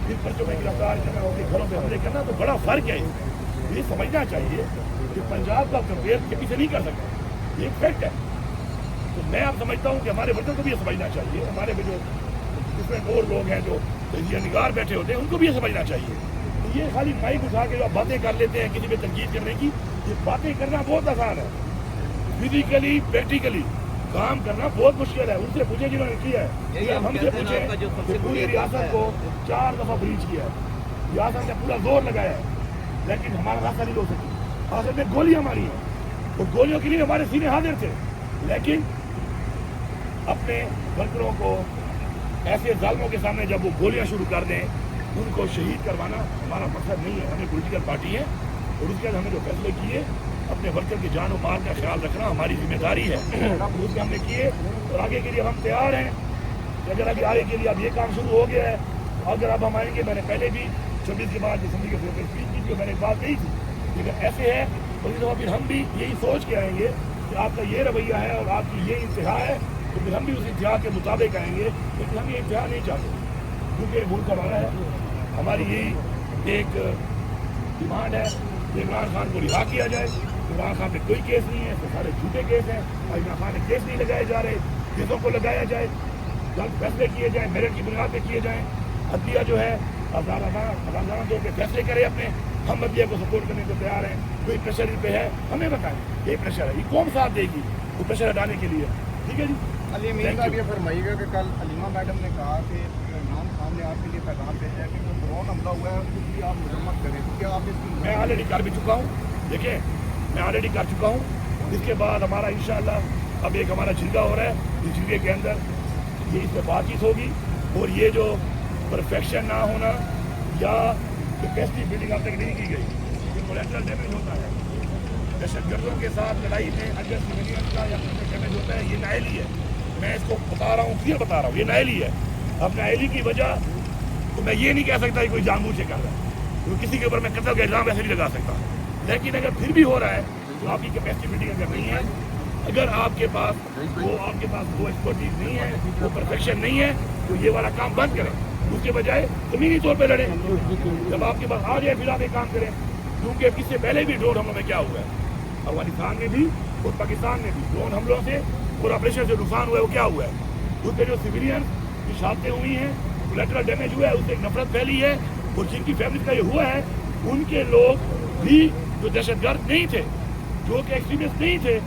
इन पर्चों में गिरफ्तार करना, उनके घरों में हमले करना, तो बड़ा फर्क है। ये समझना चाहिए कि पंजाब का कंपेयर किसी से नहीं कर सकता, ये फैक्ट है। तो मैं अब समझता हूँ कि हमारे बच्चों को भी ये समझना चाहिए, हमारे में जो इसमें और लोग हैं जो निगार बैठे होते हैं उनको भी ये समझना चाहिए। तो ये खाली माइक उठा के जो बातें कर लेते हैं किसी पे तनकीद करने की, ये बातें करना बहुत आसान है, फिजिकली प्रैक्टिकली काम करना बहुत मुश्किल है। उनसे पूछे जिन्होंने किया है, या हमसे पूछे कि पूरी रियासत को 4 दफा ब्रीच किया है, रियासत ने पूरा जोर लगाया है, लेकिन हमारा रास्ता नहीं हो सकी। आखिर में गोलियां मारी हैं, और गोलियों के लिए हमारे सीने हाजिर थे, लेकिन अपने वर्करों को ऐसे जालिमों के सामने जब वो गोलियां शुरू कर दें, उनको शहीद करवाना हमारा मकसद नहीं है। हमें पॉलिटिकल पार्टी है, और उसके बाद हमें जो फैसले किए, अपने वर्कर के जान और माल का ख्याल रखना हमारी जिम्मेदारी है, उसके हमने किए, और आगे के लिए हम तैयार हैं। अगर अभी आगे के लिए अब ये काम शुरू हो गया है, अगर अब हम आएंगे, मैंने पहले भी 26 के बाद असम्बली के फ्लोर पर स्पीच की थी, मैंने एक बात कही थी, लेकिन ऐसे है तो इस दफा फिर हम भी यही सोच के आएंगे कि आपका ये रवैया है और आपकी ये इंतहा है, तो फिर हम भी उस इंतहा के मुताबिक आएंगे, लेकिन हम ये इंतहा नहीं चाहते, क्योंकि मुल्क हमारा है। हमारी यही एक डिमांड है कि इमरान खान को रिहा किया जाए। इमरान खान पे कोई केस नहीं है, तो सारे झूठे केस हैं, और इमरान खान ने केस नहीं लगाए जा रहे, केसों को लगाया जाए, जल्द फैसले किए जाए, मेरिट की बुनियाद पे किए जाएँ। अदलिया जो है आजादाना तौर पर फैसले करे अपने, हम अदलिया को सपोर्ट करने को तैयार हैं। कोई प्रेशर इन पे है, हमें बताएं, ये प्रेशर है, ये कौन साथ देगी वो प्रेशर हटाने के लिए, ठीक है जी। अली अमीन साहब ये फरमाइएगा कि कल अलीमा मैडम ने कहा कि इमरान खान ने आपके लिए पैगाम भेजा है कि जो ड्रोन हमला हुआ है उसकी आप मजम्मत करें, तो क्या आप इसकी? मैं ऑलरेडी कर भी चुका हूँ, देखिए मैं ऑलरेडी कर चुका हूँ। इसके बाद हमारा इंशाअल्लाह अब एक हमारा जिरगा हो रहा है, इस जिरगे के अंदर ये इस पर बातचीत होगी, और ये जो परफेक्शन ना होना या कैपेसिटी बिल्डिंग अब तक नहीं की गई, ये कोलेटरल डैमेज होता है। दहशतगर्दों के साथ लड़ाई में अगर सिविलियन का या डैमेज होता है, ये नाइली है। मैं इसको बता रहा हूँ, क्लियर बता रहा हूँ, ये नाइली है। अब नाइली की वजह तो मैं ये नहीं कह सकता कि कोई जानबूझ से कर रहा है, क्योंकि किसी के ऊपर मैं कत्ल का इल्जाम ऐसे नहीं लगा सकता, लेकिन अगर फिर भी हो रहा है तो आपकी कैपेसिटी बिल्डिंग अगर नहीं है, अगर आपके पास वो एक्सपर्टीज नहीं है, वो परफेक्शन नहीं है, तो ये वाला काम बंद करें, उसके बजाय जमीनी तौर पर लड़ें। जब आपके पास आ जाए फिर आप एक काम करें, क्योंकि इससे पहले भी ड्रोन हमलों में क्या हुआ है, अफगानिस्तान में भी और पाकिस्तान में भी ड्रोन हमलों से और ऑपरेशन से नुकसान हुआ है, वो क्या हुआ है, उससे जो सिविलियन की शहादतें हुई हैं, कोलेटरल डैमेज हुआ है, उससे एक नफरत फैली है, और जिनकी फैमिली का ये हुआ है, उनके लोग भी जो दहशतगर्द नहीं थे, जो कि एक्सट्रीमिस्ट नहीं थे,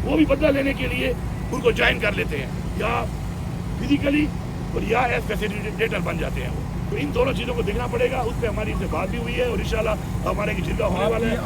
वो भी बदला लेने के लिए उनको ज्वाइन कर लेते हैं, या फिजिकली और या एज फैसिलिटेटर बन जाते हैं। तो इन दोनों चीज़ों को देखना पड़ेगा, उस पर हमारी इनसे बात भी हुई है, और इंशाल्लाह हमारे की जिरगा होने वाला है।